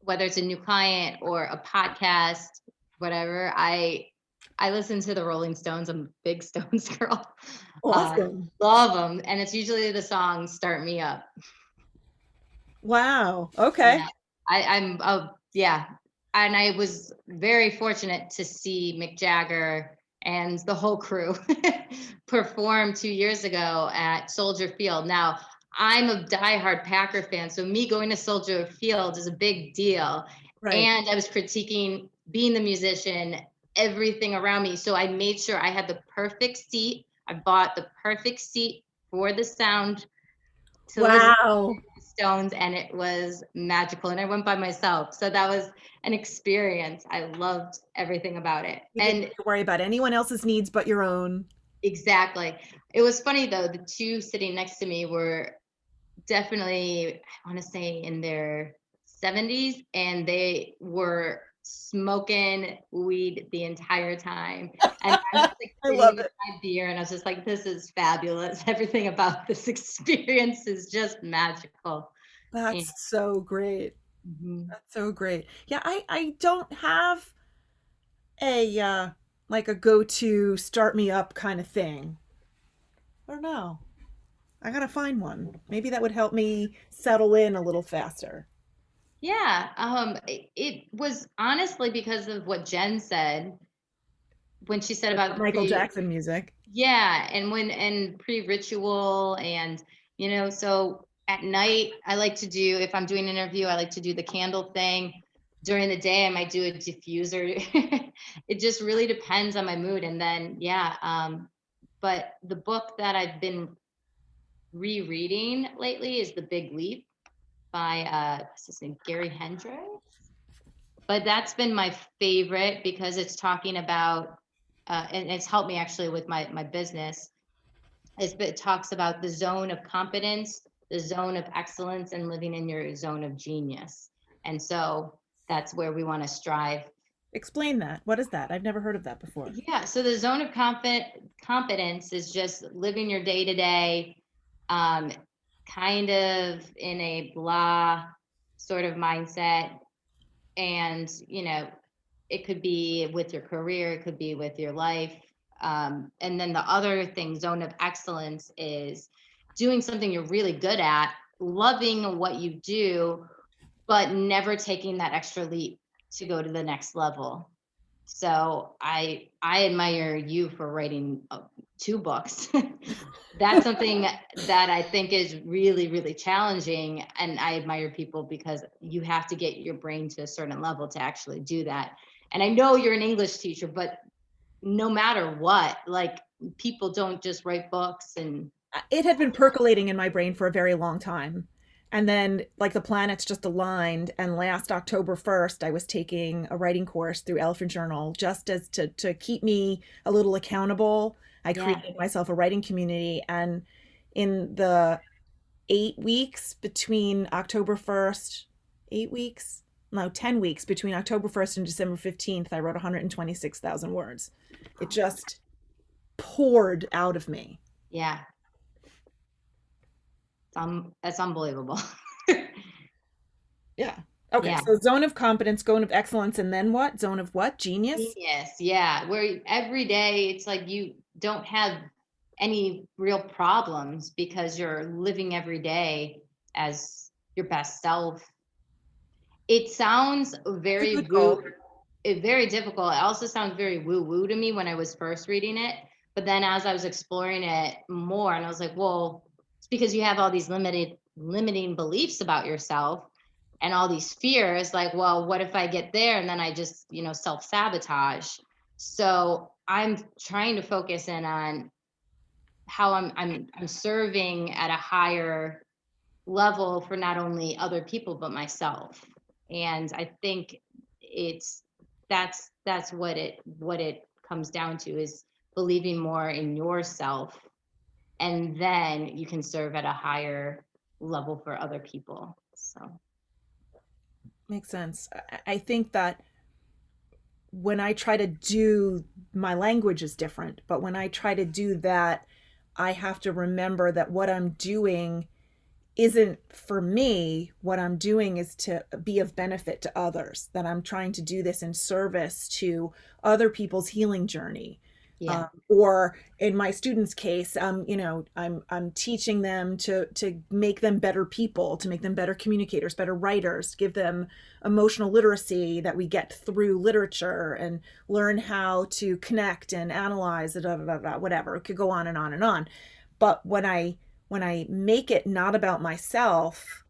whether it's a new client or a podcast, whatever, I listen to the Rolling Stones. I'm a big Stones girl. Awesome. Love them, and it's usually the song "Start Me Up." Wow. Okay. Yeah, I'm. Yeah, and I was very fortunate to see Mick Jagger and the whole crew perform 2 years ago at Soldier Field. Now, I'm a diehard Packer fan, so me going to Soldier Field is a big deal. Right. And I was critiquing being the musician. everything around me. So I made sure I had the perfect seat. I bought the perfect seat for the sound to listen to Wow. the Stones, and it was magical. And I went by myself. So that was an experience. I loved everything about it. You didn't And have to worry about anyone else's needs but your own. exactly. It was funny though, the two sitting next to me were definitely, I want to say in their 70s, and they were smoking weed the entire time. And I'm just like I sitting love with it. my beer, and I was just like, this is fabulous. Everything about this experience is just magical. And, That's so great. mhm. That's so great. Yeah, I don't have a like a go-to start me up kind of thing. I don't know. I gotta find one. Maybe that would help me settle in a little faster. Yeah, it was honestly because of what Jen said when she said Like about the the Michael pre. Jackson music. Yeah, and pre-ritual, and so at night I like to do, if I'm doing an interview, I like to do the candle thing. During the day I might do a diffuser. It just really depends on my mood. And then yeah, but the book that I've been rereading lately is The Big Leap by what's his name, Gary Hendricks. But that's been my favorite because it's talking about and it's helped me actually with my business. It talks about the zone of competence, the zone of excellence, and living in your zone of genius. And so that's where we want to strive. Explain that. What is that? I've never heard of that before. Yeah. So the zone of competence is just living your day to day, kind of in a blah sort of mindset. And, it could be with your career, it could be with your life. And then the other thing, zone of excellence, is doing something you're really good at, loving what you do, but never taking that extra leap to go to the next level. So I admire you for writing two books. That's something that I think is really, really challenging. And I admire people because you have to get your brain to a certain level to actually do that. And I know you're an English teacher, but no matter what, like, people don't just write books and It had been percolating in my brain for a very long time. And then, like, the planets just aligned. And last October 1st, I was taking a writing course through Elephant Journal just as to keep me a little accountable. I yeah, created myself a writing community. And in the 8 weeks between October 1st, 8 weeks, no, 10 weeks between October 1st and December 15th, I wrote 126,000 words. It just poured out of me. yeah, that's unbelievable. Yeah. Okay. Yeah. So zone of competence, zone of excellence, and then what? Zone of what? Genius? Genius, yeah. Where every day it's like you don't have any real problems because you're living every day as your best self. It sounds It's a very good goal. very difficult. It also sounds very woo woo to me when I was first reading it. But then as I was exploring it more, and I was like, well, it's because you have all these limiting beliefs about yourself and all these fears. Like, well, what if I get there and then I just, self sabotage? So I'm trying to focus in on how I'm serving at a higher level for not only other people but myself. And I think it's that's what it comes down to, is believing more in yourself, and then you can serve at a higher level for other people. So Makes sense. I think that when I try to do, my language is different, but when I try to do that, I have to remember that what I'm doing isn't for me. What I'm doing is to be of benefit to others, that I'm trying to do this in service to other people's healing journey. yeah, Or in my students' case, I'm teaching them to make them better people, to make them better communicators, better writers, give them emotional literacy that we get through literature, and learn how to connect and analyze, whatever. It could go on and on and on. But when I make it not about myself,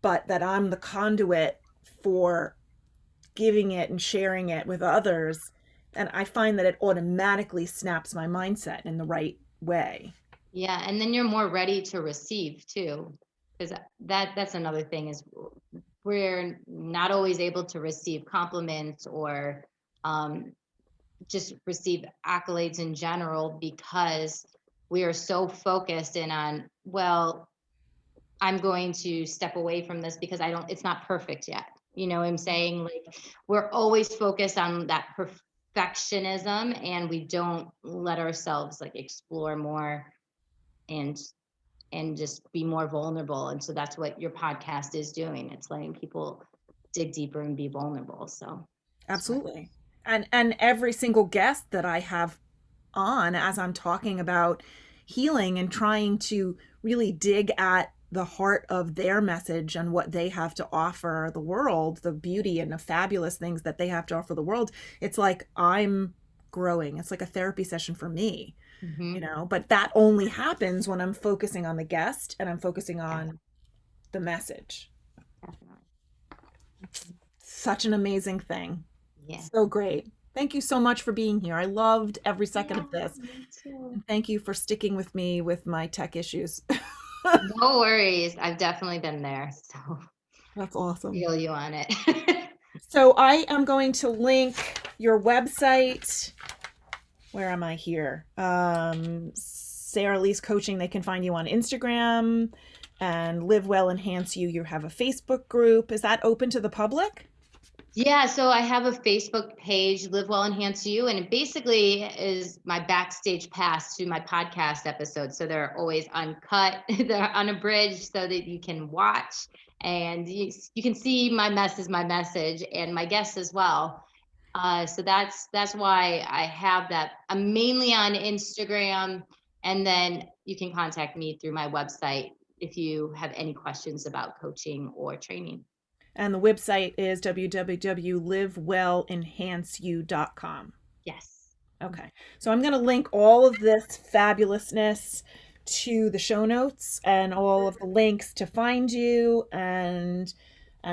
but that I'm the conduit for giving it and sharing it with others, And I find that it automatically snaps my mindset in the right way. Yeah, and then you're more ready to receive too, because that's another thing is we're not always able to receive compliments or um, just receive accolades in general because we are so focused in on, well, I'm going to step away from this because it's not perfect yet. You know what I'm saying? Like we're always focused on that perfectionism and we don't let ourselves like explore more and just be more vulnerable. And so that's what your podcast is doing. It's letting people dig deeper and be vulnerable. So that's what. Absolutely. And every single guest that I have on, as I'm talking about healing and trying to really dig at the heart of their message and what they have to offer the world, the beauty and the fabulous things that they have to offer the world, it's like I'm growing. It's like a therapy session for me, Mm-hmm. but that only happens when I'm focusing on the guest and I'm focusing Yeah, on the message. definitely. Such an amazing thing. Yeah. So great. Thank you so much for being here. I loved every second Yeah, of this. me too. And thank you for sticking with me with my tech issues. No worries. I've definitely been there. So That's awesome. feel you on it. So I am going to link your website. Where am I here? Sarah Lee's Coaching. They can find you on Instagram, and Live Well Enhance You. You have a Facebook group. Is that open to the public? Yeah, so I have a Facebook page, Live Well Enhance You, and it basically is my backstage pass to my podcast episodes. So they're always uncut, they're unabridged, so that you can watch and you can see my mess is my message and my guests as well. So that's why I have that. I'm mainly on Instagram, and then you can contact me through my website if you have any questions about coaching or training. And the website is www.livewellenhanceyou.com. Yes. Okay. So I'm going to link all of this fabulousness to the show notes and all of the links to find you and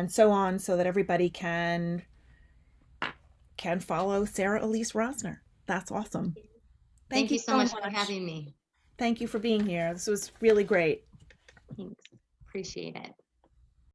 so on so that everybody can follow Sarah Alysse Rosner. That's awesome. Thank Thank you you so so much for much. having me. Thank you for being here. This was really great. Thanks. Appreciate it.